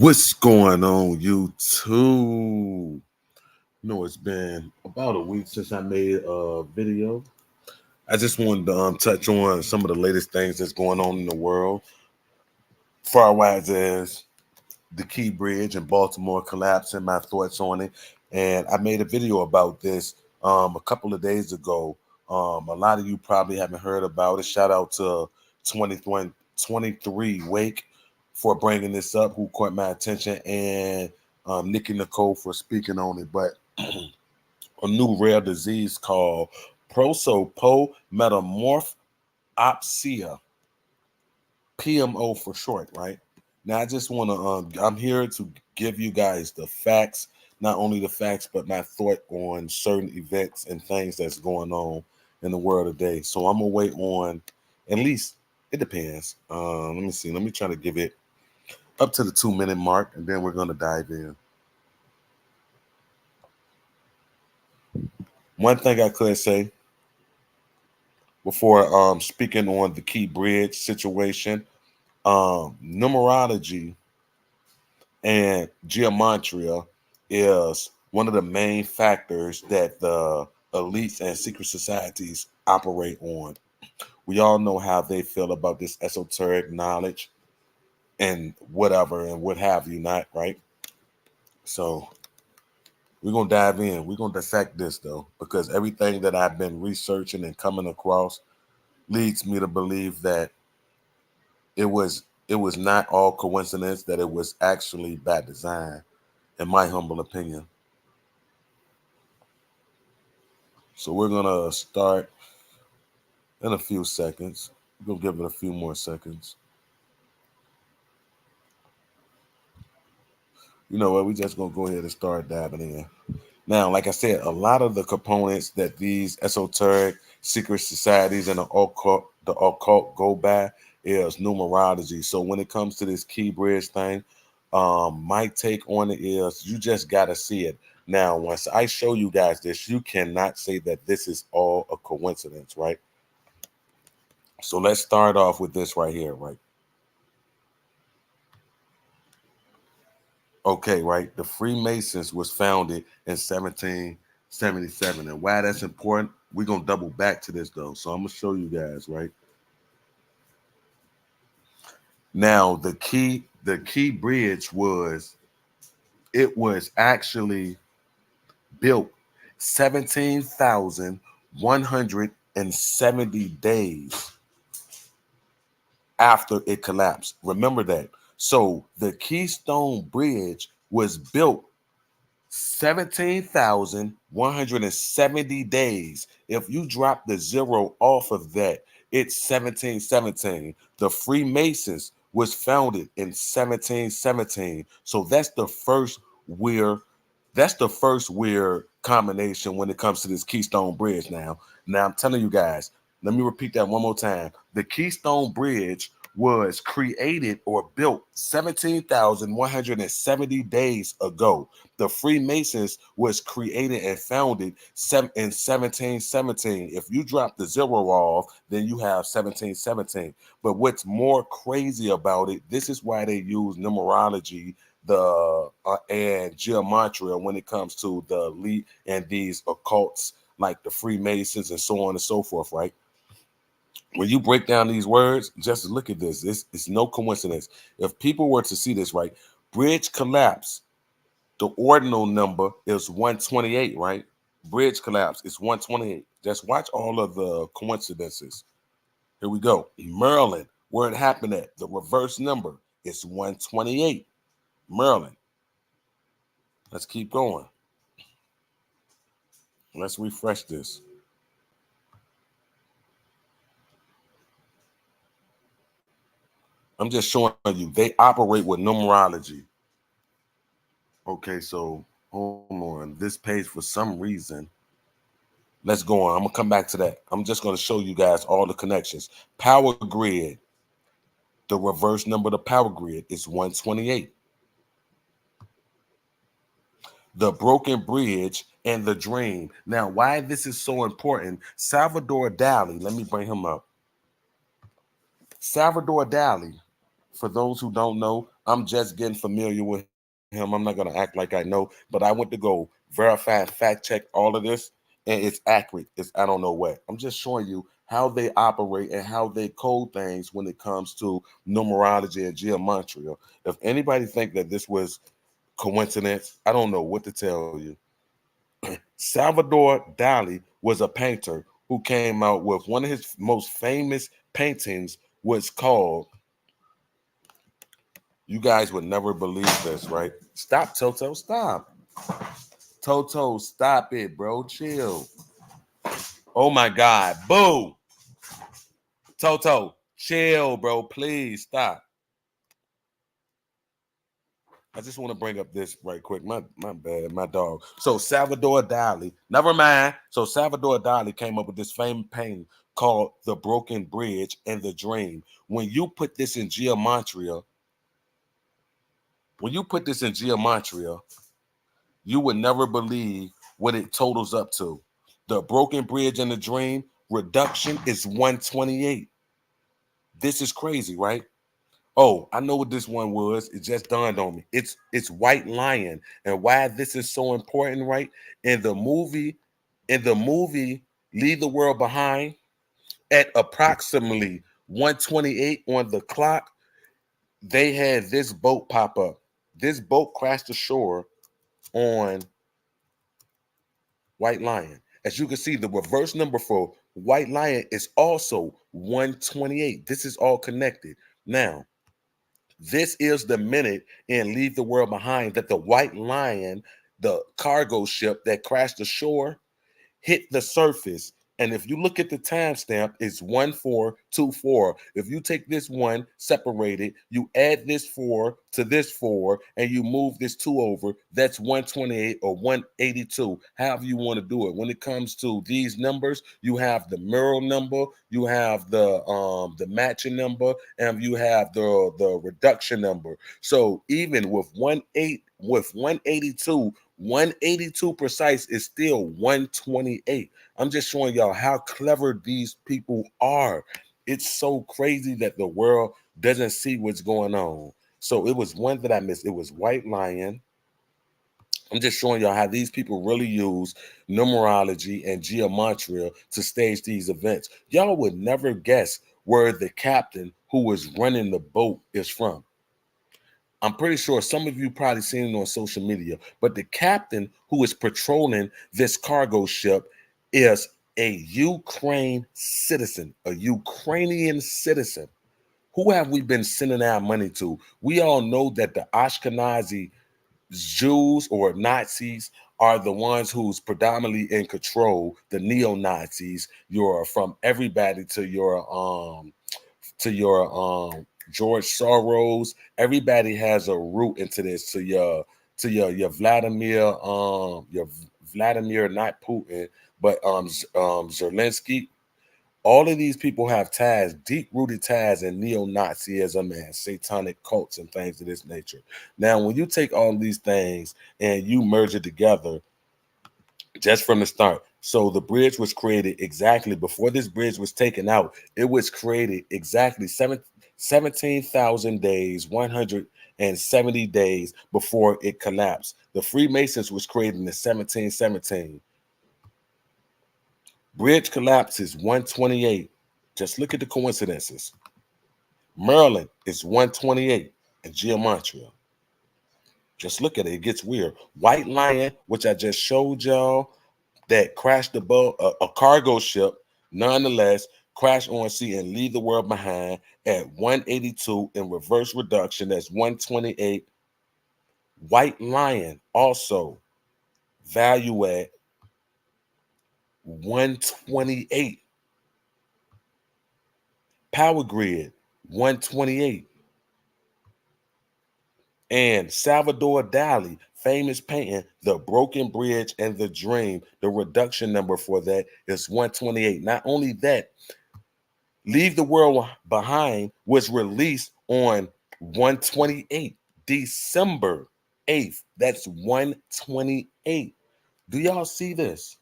What's going on, YouTube? It's been about a week since I made a video. I just wanted to touch on some of the latest things that's going on in the world, far wise as the Key Bridge in Baltimore collapse and my thoughts on it. And I made a video about this a couple of days ago. A lot of you probably haven't heard about it. Shout out to 2023 Wake for bringing this up, who caught my attention, and Nikki Nicole for speaking on it. But a new rare disease called prosopometaopsia, PMO for short, right? Now, I just want to, I'm here to give you guys the facts, not only the facts, but my thought on certain events and things that's going on in the world today. So I'm going to wait on, at least, it depends. Let me see. Let me try to give it up to the 2-minute mark, and then we're going to dive in. One thing I could say before speaking on the Key Bridge situation, numerology and geometria is one of the main factors that the elites and secret societies operate on. We all know how they feel about this esoteric knowledge and whatever and what have you not, right? So we're going to dive in. We're going to dissect this, though, because everything that I've been researching and coming across leads me to believe that it was not all coincidence, that it was actually by design, in my humble opinion. So we're gonna start in a few seconds. We'll give it a few more seconds. You know what? We just gonna go ahead and start diving in. Now, like I said, a lot of the components that these esoteric secret societies and the occult go by is numerology. So when it comes to this Key Bridge thing, my take on it is you just gotta see it. Now, once I show you guys this, you cannot say that this is all a coincidence, right? So let's start off with this right here, right? Okay, right. The Freemasons was founded in 1777. And why that's important, we're going to double back to this, though. So I'm going to show you guys, right? Now, the Key Bridge was actually built 17,170 days after it collapsed. Remember that. So the Keystone Bridge was built 17,170 days. If you drop the zero off of that, it's 1717. The Freemasons was founded in 1717. So that's the first weird combination when it comes to this Keystone Bridge. Now I'm telling you guys, let me repeat that one more time. The Keystone Bridge was created or built 17,170 days ago. The Freemasons was created and founded in 1717. If you drop the zero off, then you have 1717. But what's more crazy about it, this is why they use numerology and geometria when it comes to the elite and these occults like the Freemasons and so on and so forth, right? When you break down these words, just look at this. It's no coincidence. If people were to see this, right? Bridge collapse, the ordinal number is 128, right? Bridge collapse is 128. Just watch all of the coincidences. Here we go. Maryland, where it happened at, the reverse number is 128. Maryland. Let's keep going. Let's refresh this. I'm just showing you they operate with numerology. Okay, so hold on. This page, for some reason, let's go on. I'm gonna come back to that. I'm just gonna show you guys all the connections. Power grid. The reverse number of the power grid is 128. The broken bridge and the dream. Now, why this is so important? Salvador Dali. Let me bring him up. Salvador Dali, for those who don't know, I'm just getting familiar with him. I'm not gonna act like I know, but I went to go verify and fact check all of this, and it's accurate. It's I don't know what. I'm just showing you how they operate and how they code things when it comes to numerology and geometry. If anybody think that this was coincidence, I don't know what to tell you. Salvador Dali was a painter who came out with one of his most famous paintings was called, you guys would never believe this, right? Stop, Toto, stop. Toto, stop it, bro. Chill. Oh my God. Boo. Toto, chill, bro. Please stop. I just want to bring up this right quick. My bad, my dog. So Salvador Dali, never mind. So Salvador Dali came up with this famous painting called The Broken Bridge and the Dream. When you put this in geometria, you would never believe what it totals up to. The Broken Bridge and the Dream reduction is 128. This is crazy, right? Oh, I know what this one was. It just dawned on me. It's White Lion. And why this is so important, right? In the movie, Leave the World Behind, at approximately 128 on the clock, they had this boat pop up. This boat crashed ashore on White Lion. As you can see, the reverse number for White Lion is also 128. This is all connected. Now, this is the minute in Leave the World Behind that the White Lion, the cargo ship that crashed ashore, hit the surface. And if you look at the timestamp, it's 1424. If you take this one, separate it, you add this 4 to this 4, and you move this 2 over, that's 128 or 182, however you want to do it. When it comes to these numbers, you have the mirror number, you have the matching number, and you have the reduction number. So even with 182, 182 precise is still 128. I'm just showing y'all how clever these people are. It's so crazy that the world doesn't see what's going on. So it was one that I missed. It was White Lion. I'm just showing y'all how these people really use numerology and geometry to stage these events. Y'all would never guess where the captain who was running the boat is from. I'm pretty sure some of you probably seen it on social media, but the captain who is patrolling this cargo ship is a Ukraine citizen, a Ukrainian citizen. Who have we been sending our money to? We all know that the Ashkenazi Jews or Nazis are the ones who's predominantly in control, the neo-Nazis. You're from everybody to your George Soros. Everybody has a root into this. To your Vladimir, not Putin, but Zelensky. All of these people have ties, deep-rooted ties in neo-Nazism and satanic cults and things of this nature. Now, when you take all these things and you merge it together, just from the start. So the bridge was created exactly before this bridge was taken out. It was created exactly 17,000 days, 170 days before it collapsed. The Freemasons was created in 1717. Bridge collapses 128. Just look at the coincidences. Maryland is 128 in geometry. Just look at it. It gets weird. White Lion, which I just showed y'all, that crashed above a cargo ship, nonetheless, crash on sea and leave the world behind at 182 in reverse reduction. That's 128. White Lion also value at 128. Power Grid, 128. And Salvador Dali, famous painting, The Broken Bridge and the Dream, the reduction number for that is 128. Not only that, Leave the World Behind was released on 128, December 8th. That's 128. Do y'all see this?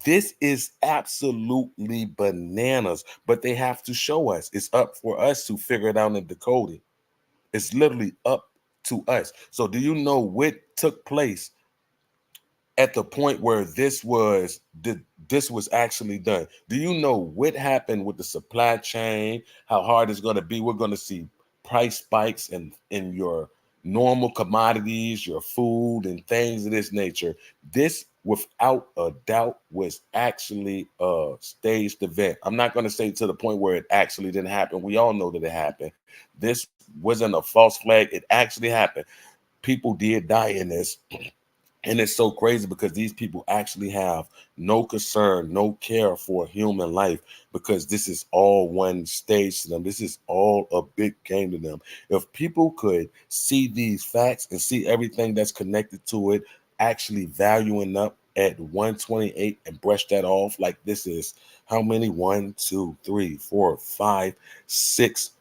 This is absolutely bananas, but they have to show us. It's up for us to figure it out and decode it. It's literally up to us. So do you know what took place at the point where this was actually done? Do you know what happened with the supply chain? How hard it's going to be? We're going to see price spikes in your normal commodities, your food, and things of this nature. This, without a doubt, was actually a staged event. I'm not going to say to the point where it actually didn't happen. We all know that it happened. This wasn't a false flag. It actually happened. People did die in this. And it's so crazy because these people actually have no concern, no care for human life, because this is all one stage to them. This is all a big game to them. If people could see these facts and see everything that's connected to it, actually valuing up at 128 and brush that off, like this is how many? 1, 2, 3, 4, 5, 6,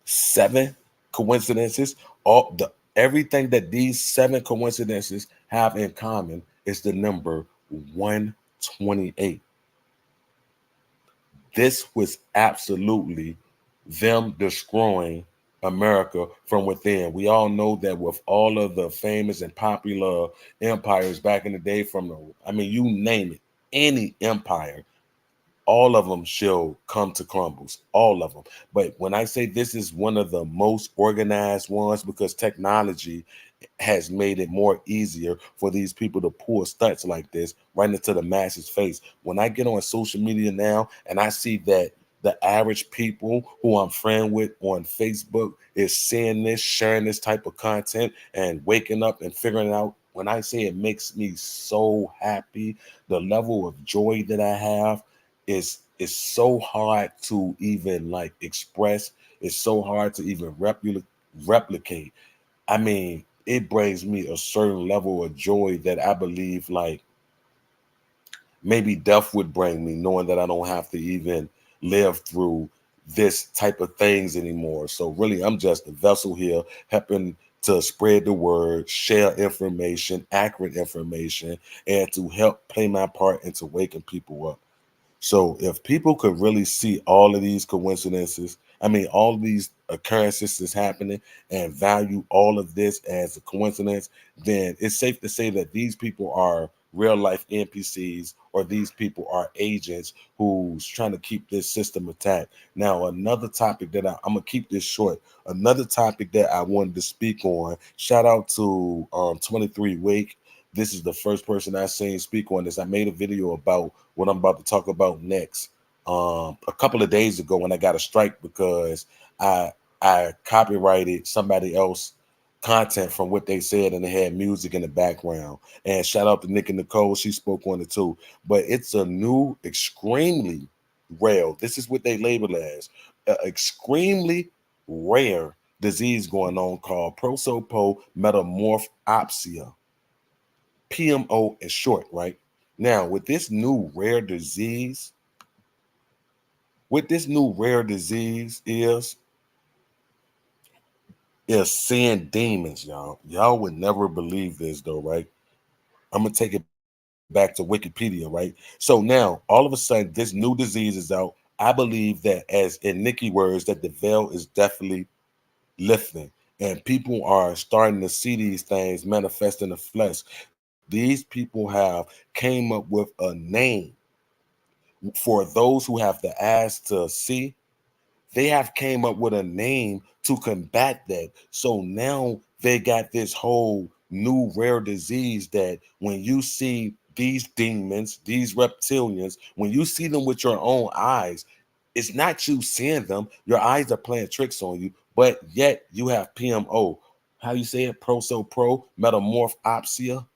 7 coincidences. All the Everything that these 7 coincidences have in common is the number 128. This was absolutely them destroying America from within. We all know that with all of the famous and popular empires back in the day, I mean, you name it, any empire, all of them shall come to crumbles, all of them. But when I say this is one of the most organized ones, because technology has made it more easier for these people to pull stunts like this right into the masses face. When I get on social media now and I see that the average people who I'm friend with on Facebook is seeing this, sharing this type of content and waking up and figuring it out, when I say it makes me so happy, the level of joy that I have is so hard to even like express. It's so hard to even replicate. I mean, it brings me a certain level of joy that I believe like maybe death would bring me, knowing that I don't have to even live through this type of things anymore. So really, I'm just a vessel here helping to spread the word, share information, accurate information, and to help play my part into waking people up. So if people could really see all of these coincidences, I mean, all of these occurrences that's happening and value all of this as a coincidence, then it's safe to say that these people are real life NPCs, or these people are agents who's trying to keep this system intact. Now, another topic that I'm gonna keep this short. Another topic that I wanted to speak on. Shout out to 23 Wake. This is the first person I seen speak on this. I made a video about what I'm about to talk about next. A couple of days ago when I got a strike because I I copyrighted somebody else content from what they said, and they had music in the background. And shout out to Nick and Nicole, she spoke on it too. But it's a new, extremely rare. This is what they label as extremely rare disease going on called prosopometaopsia. PMO is short, right? Now, with this new rare disease, what this new rare disease is seeing demons, y'all. Y'all would never believe this though, right? I'm gonna take it back to Wikipedia, right? So now, all of a sudden, this new disease is out. I believe that, as in Nikki words, that the veil is definitely lifting, and people are starting to see these things manifest in the flesh. These people have came up with a name for those who have the eyes to see. They have came up with a name to combat that. So now they got this whole new rare disease that when you see these demons, these reptilians, when you see them with your own eyes, it's not you seeing them. Your eyes are playing tricks on you, but yet you have PMO. How you say it? Metamorphopsia.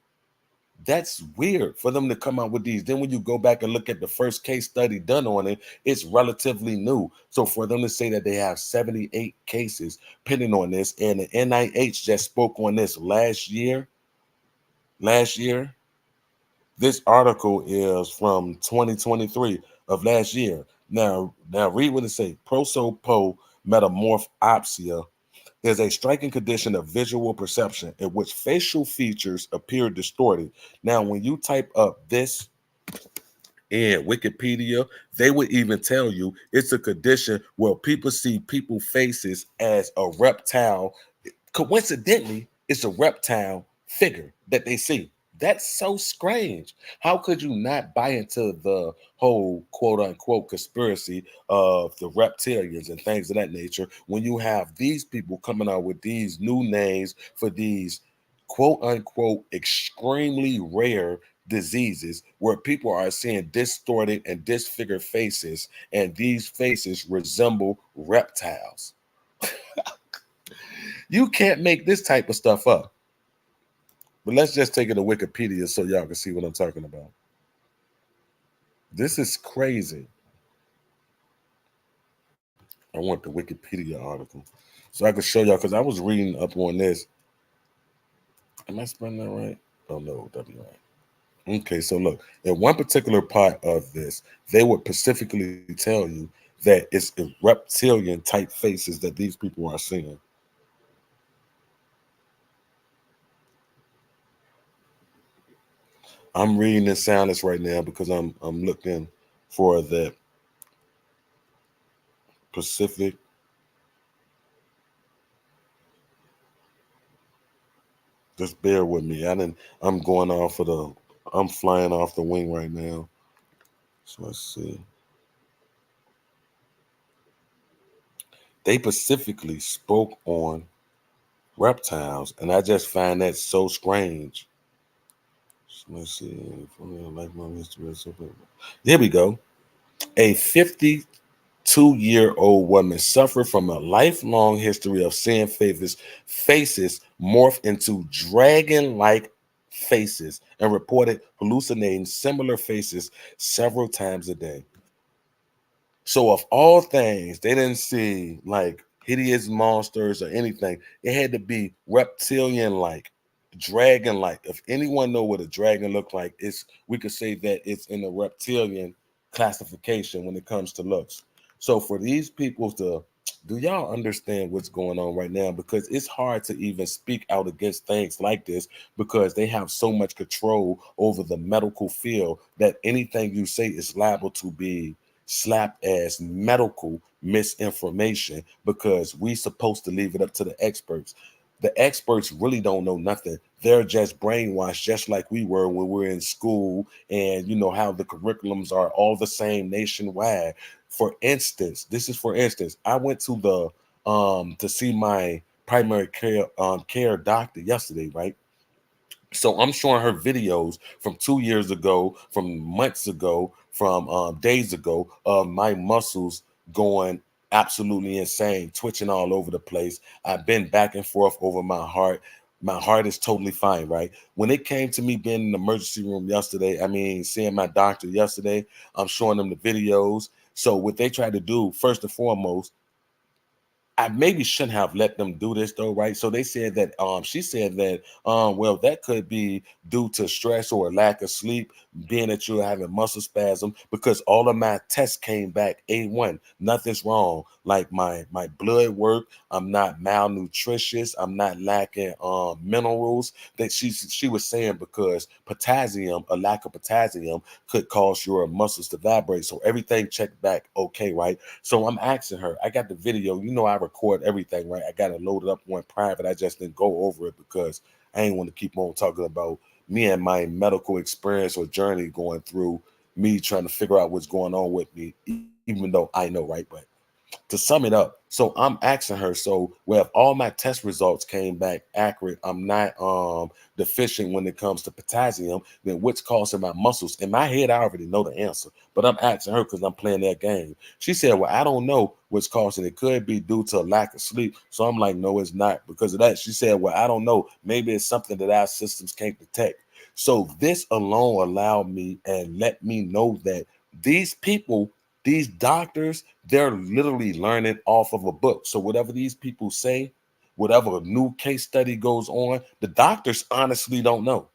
That's weird for them to come out with these. Then when you go back and look at the first case study done on it, it's relatively new. So for them to say that they have 78 cases pending on this, and the NIH just spoke on this last year, this article is from 2023 of last year. Now read what it say. Prosopometamorphopsia is a striking condition of visual perception in which facial features appear distorted. Now, when you type up this in Wikipedia, they would even tell you it's a condition where people see people's faces as a reptile, Coincidentally, it's a reptile figure that they see. That's so strange. How could you not buy into the whole quote unquote conspiracy of the reptilians and things of that nature when you have these people coming out with these new names for these quote unquote extremely rare diseases where people are seeing distorted and disfigured faces, and these faces resemble reptiles? You can't make this type of stuff up. But let's just take it to Wikipedia so y'all can see what I'm talking about. This is crazy. I want the Wikipedia article so I can show y'all, because I was reading up on this. Am I spelling that right? Oh no, WI. Okay, so look, in one particular part of this, they would specifically tell you that it's reptilian type faces that these people are seeing. I'm reading in silence right now because I'm looking for the Pacific. Just bear with me. I'm going off of the. I'm flying off the wing right now. So let's see. They specifically spoke on reptiles, and I just find that so strange. So let's see. Here we go. A 52-year-old woman suffered from a lifelong history of seeing faces morph into dragon-like faces and reported hallucinating similar faces several times a day. So of all things, they didn't see like hideous monsters or anything. It had to be reptilian-like, dragon-like. If anyone know what a dragon looked like, it's we could say that it's in the reptilian classification when it comes to looks. So for these people to, do y'all understand what's going on right now? Because it's hard to even speak out against things like this because they have so much control over the medical field that anything you say is liable to be slapped as medical misinformation because we supposed to leave it up to the experts. The experts really don't know nothing. They're just brainwashed, just like we were when we were in school, and you know how the curriculums are all the same nationwide. For instance, this is for instance, I went to see my primary care doctor yesterday, right? So I'm showing her videos from 2 years ago, from months ago, from days ago of my muscles going absolutely insane, twitching all over the place. I've been back and forth over my heart. My heart is totally fine, right? When it came to me being in the emergency room yesterday, I mean, seeing my doctor yesterday, I'm showing them the videos. So what they tried to do, first and foremost, I maybe shouldn't have let them do this though, right? So they said that she said that well, that could be due to stress or lack of sleep, being that you're having muscle spasm, because all of my tests came back A1. Nothing's wrong. Like my blood work, I'm not malnutritious, I'm not lacking minerals. That she was saying because potassium, a lack of potassium could cause your muscles to vibrate. So everything checked back okay, right? So I'm asking her, I got the video, you know, I record everything, right? I got it loaded up on private. I just didn't go over it because I ain't want to keep on talking about me and my medical experience or journey going through me trying to figure out what's going on with me, even though I know, right? But to sum it up, so I'm asking her, so well, if all my test results came back accurate, I'm not deficient when it comes to potassium, then what's causing my muscles? In my head, I already know the answer, but I'm asking her because I'm playing that game. She said, well, I don't know what's causing it. Could be due to a lack of sleep. So I'm like, no, it's not because of that. She said, well, I don't know. Maybe it's something that our systems can't detect. So this alone allowed me and let me know that these people, these doctors, they're literally learning off of a book. So whatever these people say, whatever new case study goes on, the doctors honestly don't know.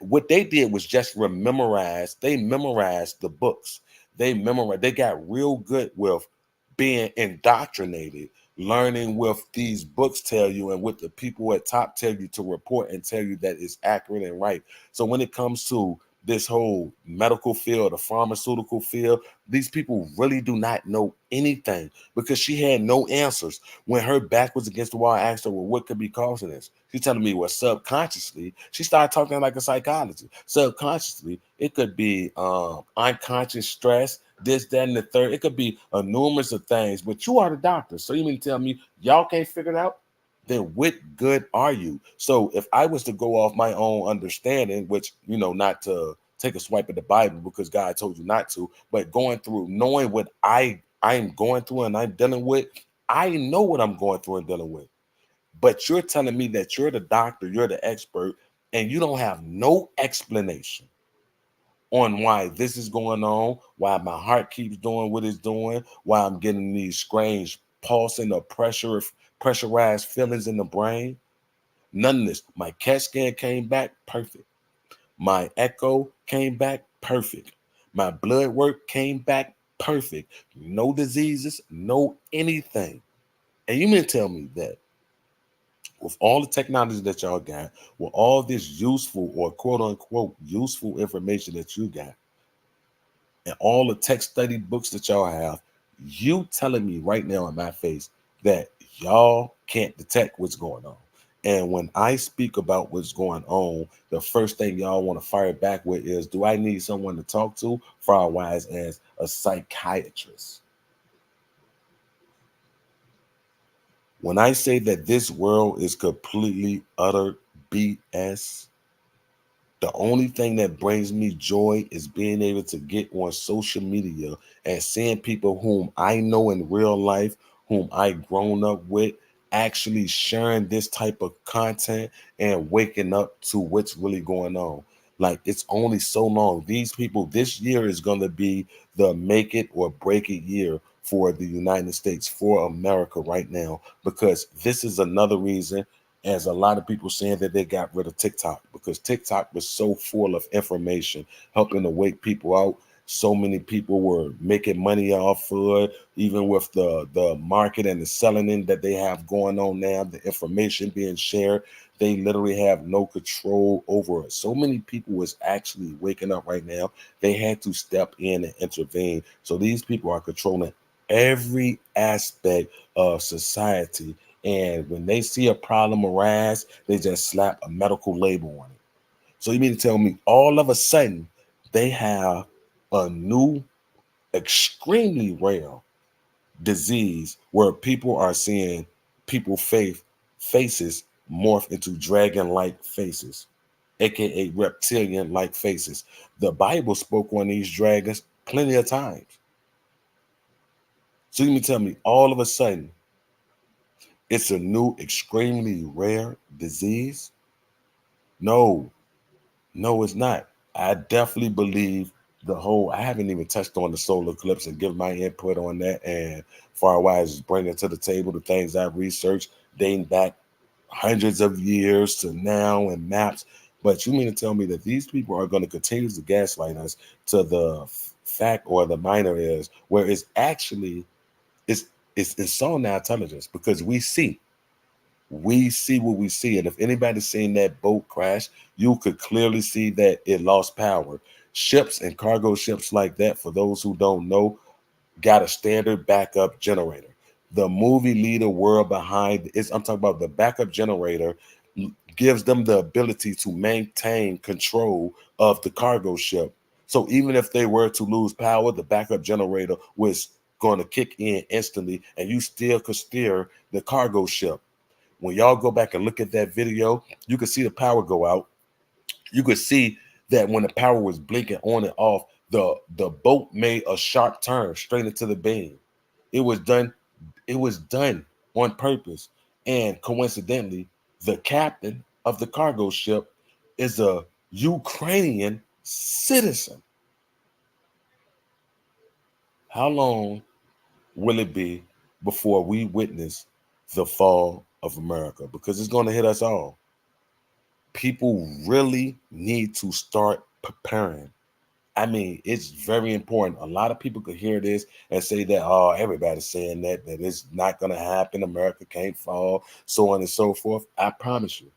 What they did was just memorize. They memorized the books. They memorized. They got real good with being indoctrinated, learning what these books tell you and what the people at top tell you to report and tell you that it's accurate and right. So when it comes to this whole medical field, the pharmaceutical field, these people really do not know anything because she had no answers. When her back was against the wall, I asked her, well, what could be causing this? She's telling me, well, subconsciously, she started talking like a psychologist. Subconsciously, it could be unconscious stress, this, that, and the third. It could be a numerous of things, but you are the doctor. So you mean to tell me y'all can't figure it out? Then what good are you? So if I was to go off my own understanding, which, not to take a swipe at the Bible because God told you not to, but going through, knowing what I'm going through and I'm dealing with, I know what I'm going through and dealing with. But you're telling me that you're the doctor, you're the expert, and you don't have no explanation on why this is going on, why my heart keeps doing what it's doing, why I'm getting these strange pulsing or pressurized feelings in the brain. None of this. My CAT scan came back perfect. My echo came back perfect. My blood work came back perfect. No diseases, no anything. And you mean to tell me that with all the technology that y'all got, with all this useful or quote unquote useful information that you got, and all the tech study books that y'all have, you telling me right now in my face that y'all can't detect what's going on. And when I speak about what's going on, the first thing y'all want to fire back with is, do I need someone to talk to? Far wise as a psychiatrist. When I say that this world is completely utter BS, the only thing that brings me joy is being able to get on social media and seeing people whom I know in real life, whom I grown up with, actually sharing this type of content and waking up to what's really going on. Like, it's only so long. These people, this year is going to be the make it or break it year for the United States, for America right now, because this is another reason, as a lot of people saying that they got rid of TikTok because TikTok was so full of information, helping to wake people out. So many people were making money off of it, even with the market and the selling in that they have going on now, the information being shared. They literally have no control over it. So many people was actually waking up right now. They had to step in and intervene. So these people are controlling every aspect of society, and when they see a problem arise, they just slap a medical label on it. So you mean to tell me all of a sudden they have a new, extremely rare disease where people are seeing faces morph into dragon-like faces, aka reptilian-like faces. The Bible spoke on these dragons plenty of times. So you mean to tell me all of a sudden it's a new, extremely rare disease? No, no, it's not. I definitely believe I haven't even touched on the solar eclipse and give my input on that. And far wise bringing to the table the things I've researched dating back hundreds of years to now and maps. But you mean to tell me that these people are going to continue to gaslight us to the fact, or the minor is where it's actually, it's, it's on our intelligence, because we see what we see. And if anybody's seen that boat crash, you could clearly see that it lost power. Ships and cargo ships like that, for those who don't know, got a standard backup generator. The movie leader world behind is, I'm talking about the backup generator, gives them the ability to maintain control of the cargo ship. So even if they were to lose power, the backup generator was going to kick in instantly, and you still could steer the cargo ship. When y'all go back and look at that video, you can see the power go out. You could see that when the power was blinking on and off, the boat made a sharp turn straight into the beam. It was done. It was done on purpose. And coincidentally, the captain of the cargo ship is a Ukrainian citizen. How long will it be before we witness the fall of America? Because it's going to hit us all. People really need to start preparing. I mean, it's very important. A lot of people could hear this and say that, oh, everybody's saying that it's not going to happen. America can't fall, so on and so forth. I promise you,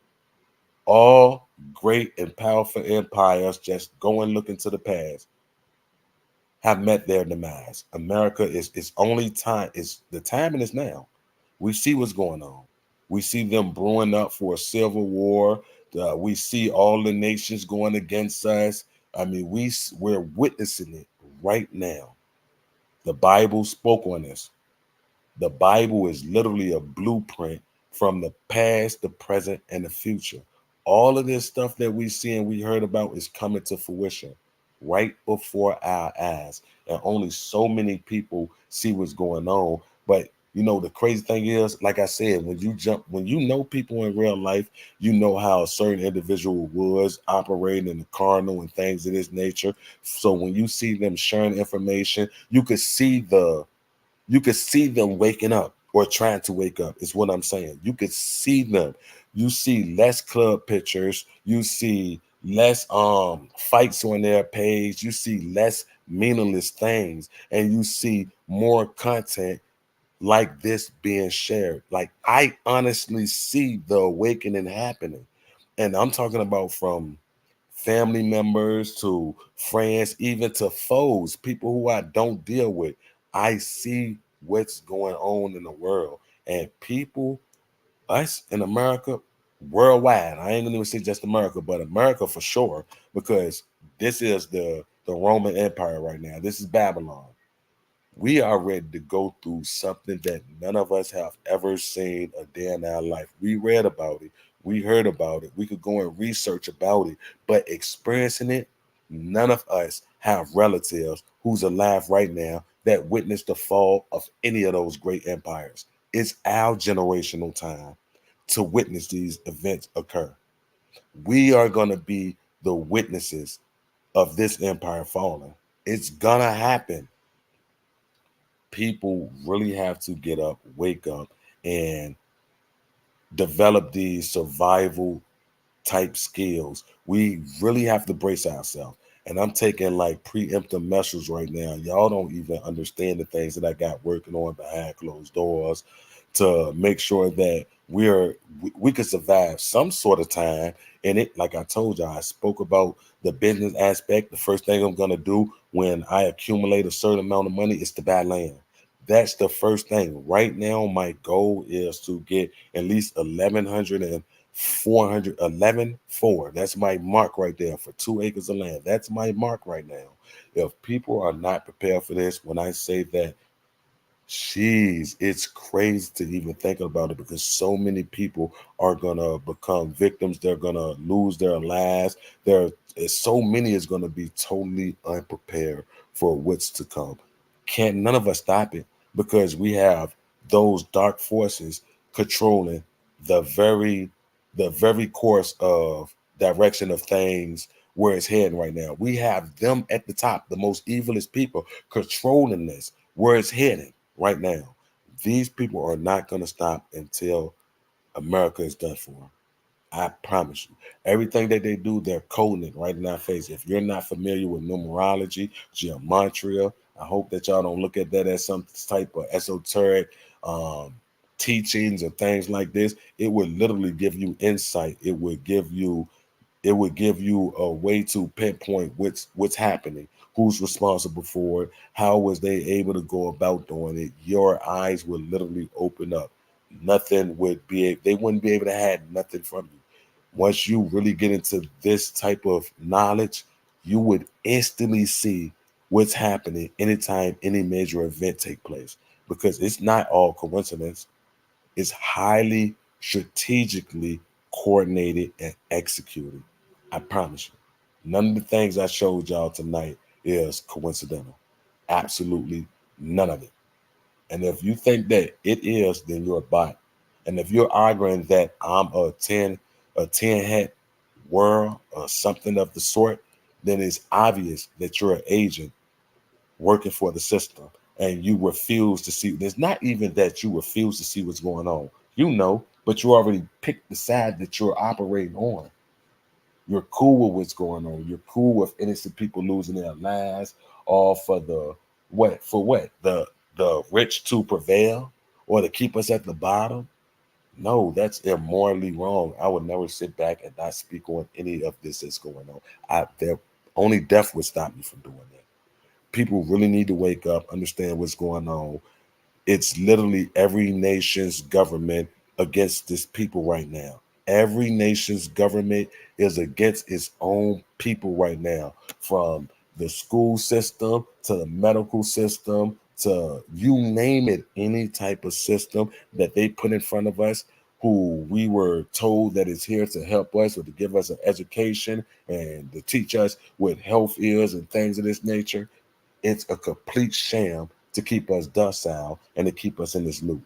All great and powerful empires, just go and look into the past, have met their demise. America is its only time, is the timing is now. We see what's going on. We see them brewing up for a civil war. We see all the nations going against us. I mean, we're witnessing it right now. The Bible spoke on this. The Bible is literally a blueprint from the past, the present, and the future. All of this stuff that we see and we heard about is coming to fruition right before our eyes. And only so many people see what's going on. But the crazy thing is, like I said, when you know people in real life, you know how a certain individual was operating in the carnal and things of this nature. So when you see them sharing information, you could see them waking up or trying to wake up, is what I'm saying. You could see them. You see less club pictures. You see less fights on their page. You see less meaningless things. And you see more content like this being shared. Like, I honestly see the awakening happening. And I'm talking about from family members to friends, even to foes, people who I don't deal with. I see what's going on in the world. And people, us in America, worldwide, I ain't gonna even say just America, but America for sure, because this is the Roman Empire right now. This is Babylon. We are ready to go through something that none of us have ever seen a day in our life. We read about it, we heard about it, we could go and research about it, but experiencing it, none of us have relatives who's alive right now that witnessed the fall of any of those great empires. It's our generational time to witness these events occur. We are going to be the witnesses of this empire falling. It's gonna happen. People really have to get up, wake up, and develop these survival type skills. We really have to brace ourselves. And I'm taking like preemptive measures right now. Y'all don't even understand the things that I got working on behind closed doors to make sure that we could survive some sort of time in it. Like I told you, I spoke about the business aspect. The first thing I'm gonna do when I accumulate a certain amount of money is to buy land. That's the first thing. Right now, my goal is to get at least 1,100 and 400, 4. That's my mark right there for 2 acres of land. That's my mark right now. If people are not prepared for this, when I say that, jeez, it's crazy to even think about it, because so many people are gonna become victims. They're gonna lose their lives. So many is gonna be totally unprepared for what's to come. Can't none of us stop it, because we have those dark forces controlling the very the very course of direction of things where it's heading right now. We have them at the top, the most evilest people controlling this where it's heading right now. These people are not going to stop until America is done for. I promise you. Everything that they do, they're coding it right in our face. If you're not familiar with numerology, geometry, I hope that y'all don't look at that as some type of esoteric teachings or things like this. It would literally give you insight. It would give you a way to pinpoint what's happening, who's responsible for it, how was they able to go about doing it. Your eyes would literally open up. Nothing would be They wouldn't be able to hide nothing from you. Once you really get into this type of knowledge, you would instantly see what's happening anytime any major event take place, because it's not all coincidence. It's highly strategically coordinated and executed. I promise you. None of the things I showed y'all tonight is coincidental. Absolutely none of it. And if you think that it is, then you're a bot. And if you're arguing that I'm a 10 hat world or something of the sort, then it's obvious that you're an agent working for the system, and you refuse to see. There's not even that you refuse to see what's going on. You know, but you already picked the side that you're operating on. You're cool with what's going on. You're cool with innocent people losing their lives, all for the what? For what? The rich to prevail or to keep us at the bottom? No, that's immorally wrong. I would never sit back and not speak on any of this that's going on. There only death would stop me from doing that. People really need to wake up, understand what's going on. It's literally every nation's government against this people right now. Every nation's government is against its own people right now, from the school system to the medical system to you name it, any type of system that they put in front of us, who we were told that is here to help us or to give us an education and to teach us what health is and things of this nature. It's a complete sham to keep us docile and to keep us in this loop.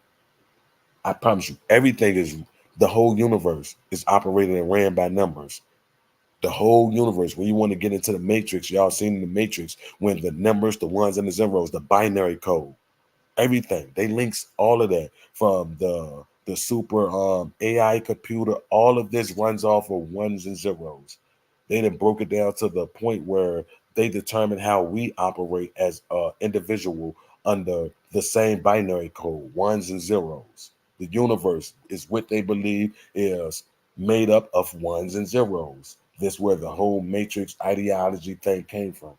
I promise you, everything is the whole universe is operated and ran by numbers. The whole universe, when you want to get into the matrix, y'all seen the matrix when the numbers, the ones and the zeros, the binary code, everything. They links all of that from the super AI computer. All of this runs off of ones and zeros. They then broke it down to the point where they determine how we operate as an individual under the same binary code, ones and zeros. The universe is what they believe is made up of ones and zeros. This where the whole matrix ideology thing came from.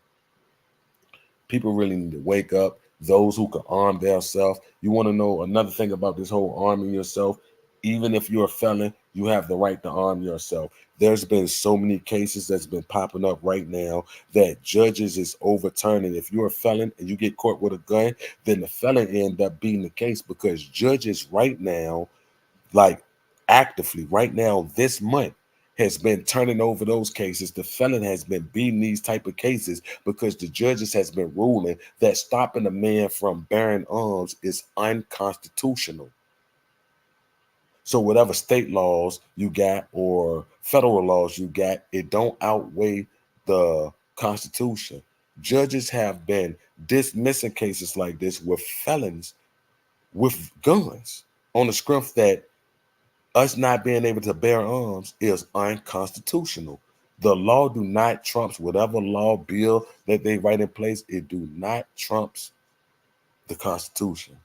People really need to wake up. Those who can arm themselves. You want to know another thing about this whole arming yourself? Even if you're a felon, you have the right to arm yourself. There's been so many cases that's been popping up right now that judges is overturning. If you're a felon and you get caught with a gun, then the felon end up being the case because judges right now, like actively right now this month, has been turning over those cases. The felon has been beating these type of cases because the judges has been ruling that stopping a man from bearing arms is unconstitutional. So whatever state laws you got or federal laws you got, it don't outweigh the Constitution. Judges have been dismissing cases like this with felons with guns on the strength that us not being able to bear arms is unconstitutional. The law do not trumps whatever law bill that they write in place. It do not trumps the Constitution.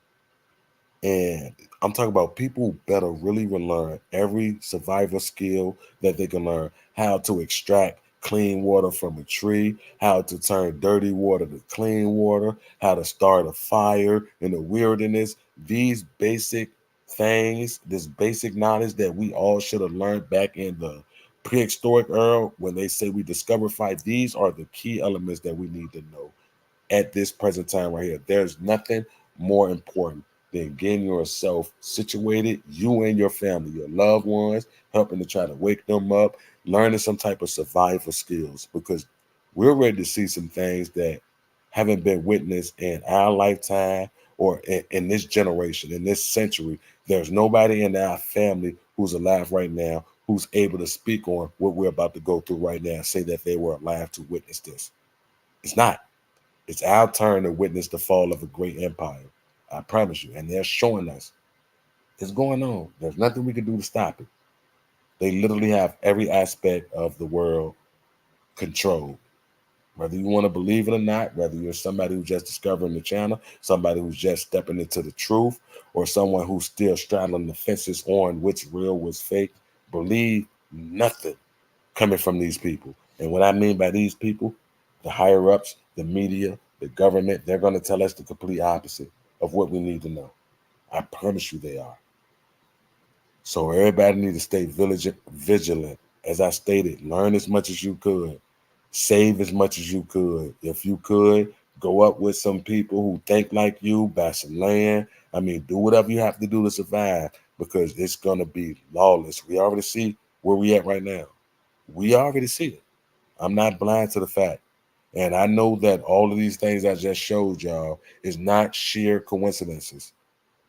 And I'm talking about people better really learn every survival skill that they can learn. How to extract clean water from a tree, how to turn dirty water to clean water, how to start a fire in the wilderness. These basic things, this basic knowledge that we all should have learned back in the prehistoric era when they say we discovered fire, these are the key elements that we need to know at this present time right here. There's nothing more important than getting yourself situated, you and your family, your loved ones, helping to try to wake them up, learning some type of survival skills because we're ready to see some things that haven't been witnessed in our lifetime or in this generation, in this century. There's nobody in our family who's alive right now who's able to speak on what we're about to go through right now and say that they were alive to witness this. It's not. It's our turn to witness the fall of a great empire. I promise you. And they're showing us it's going on. There's nothing we can do to stop it. They literally have every aspect of the world controlled. Whether you want to believe it or not, whether you're somebody who's just discovering the channel, somebody who's just stepping into the truth, or someone who's still straddling the fences on what's real, what's fake, believe nothing coming from these people. And what I mean by these people, the higher ups, the media, the government, they're going to tell us the complete opposite of what we need to know. I promise you they are. So everybody need to stay vigilant. As I stated, learn as much as you could, save as much as you could. If you could, go up with some people who think like you, buy some land. I mean, do whatever you have to do to survive because it's going to be lawless. We already see where we at right now. We already see it. I'm not blind to the fact. And I know that all of these things I just showed y'all is not sheer coincidences.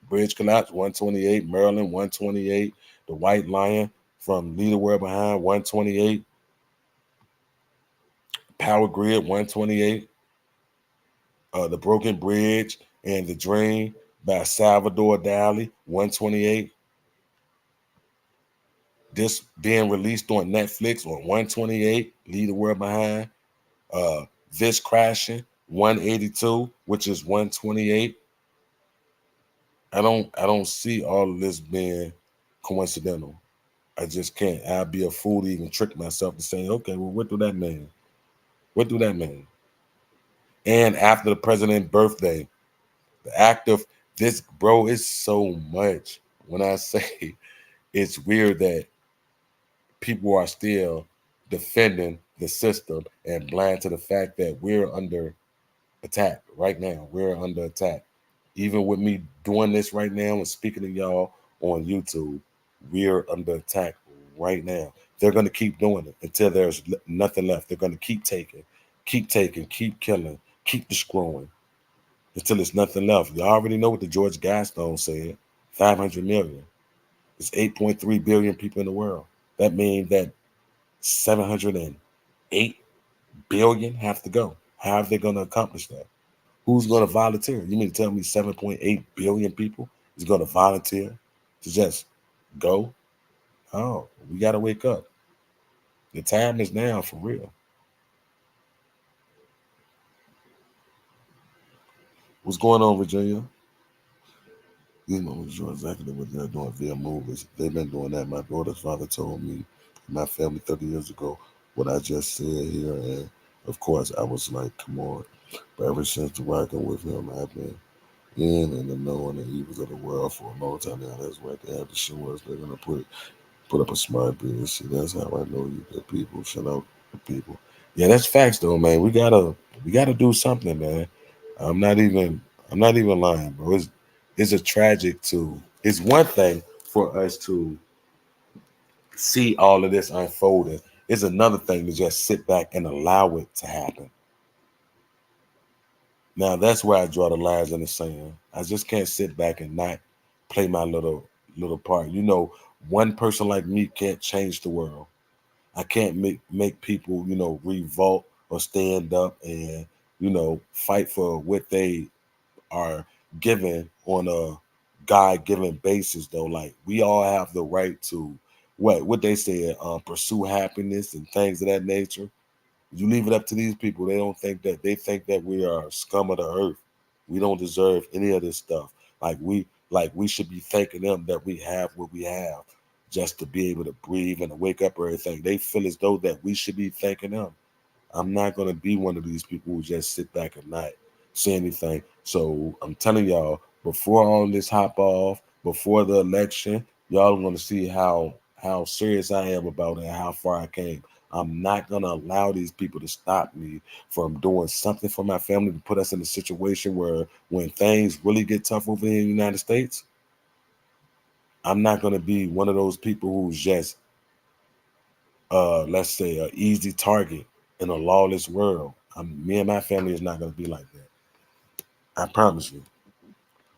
Bridge collapse, 128. Maryland, 128. The White Lion from Lead the World Behind, 128. Power Grid, 128. The Broken Bridge and the Dream by Salvador Dali, 128. This being released on Netflix on 128. Lead the World Behind. Uh, this crashing, 182, which is 128. I don't see all of this being coincidental. I just can't. I'd be a fool to even trick myself to say, okay, well, what do that mean? What do that mean? And after the president's birthday, the act of this, bro, is so much. When I say it's weird that people are still defending the system and blind to the fact that we're under attack right now. We're under attack. Even with me doing this right now and speaking to y'all on YouTube, we're under attack right now. They're going to keep doing it until there's nothing left. They're going to keep taking, keep killing, keep destroying until there's nothing left. You already know what the George Gaston said, 500 million. There's 8.3 billion people in the world. That means that 708 billion have to go. How are they going to accomplish that? Who's going to volunteer? You mean to tell me 7.8 billion people is going to volunteer to just go? Oh, we got to wake up. The time is now for real. What's going on, Virginia? These moments are exactly what they're doing via movies. They've been doing that. My daughter's father told me, my family 30 years ago, what I just said here. And of course, I was like, come on. But ever since working with him, I've been in the knowing the evils of the world for a long time now. That's what they have to show us. They're going to put up a smart business. See, that's how I know you get people. Shut up, people. Yeah, that's facts though, man. We gotta do something, man. I'm not even I'm not even lying, bro. It's a tragic to. It's one thing for us to see all of this unfolding. It's another thing to just sit back and allow it to happen. Now that's where I draw the lines in the sand. I just can't sit back and not play my little part. One person like me can't change the world. I can't make people, revolt or stand up and, fight for what they are given on a God-given basis though. Like we all have the right to what they said, pursue happiness and things of that nature. You leave it up to these people. They think that we are scum of the earth. We don't deserve any of this stuff. Like we should be thanking them that we have what we have just to be able to breathe and to wake up or everything. They feel as though that we should be thanking them. I'm not gonna be one of these people who just sit back and not say anything. So I'm telling y'all, before all this hop off, before the election, y'all are gonna see how serious I am about it and how far I came. I'm not gonna allow these people to stop me from doing something for my family to put us in a situation where when things really get tough over here in the United States, I'm not gonna be one of those people who's just let's say an easy target in a lawless world. Me and my family is not gonna be like that. I promise you.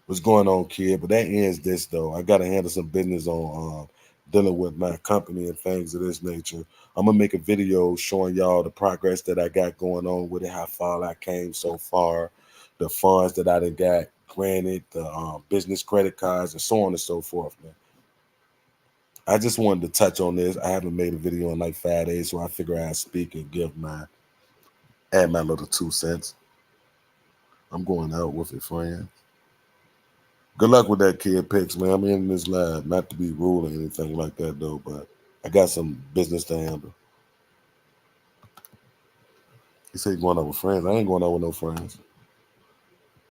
What's going on, kid? But that ends this though. I gotta handle some business on dealing with my company and things of this nature. I'm gonna make a video showing y'all the progress that I got going on with it, how far I came so far, the funds that I done got granted, the business credit cards, and so on and so forth, man. I just wanted to touch on this. I haven't made a video in like 5 days, so I figure I'd speak and add my little 2 cents. I'm going out with it, friend. Good luck with that, kid picks, man. I'm in this live, not to be rude or anything like that, though, but I got some business to handle. He said going out with friends. I ain't going out with no friends.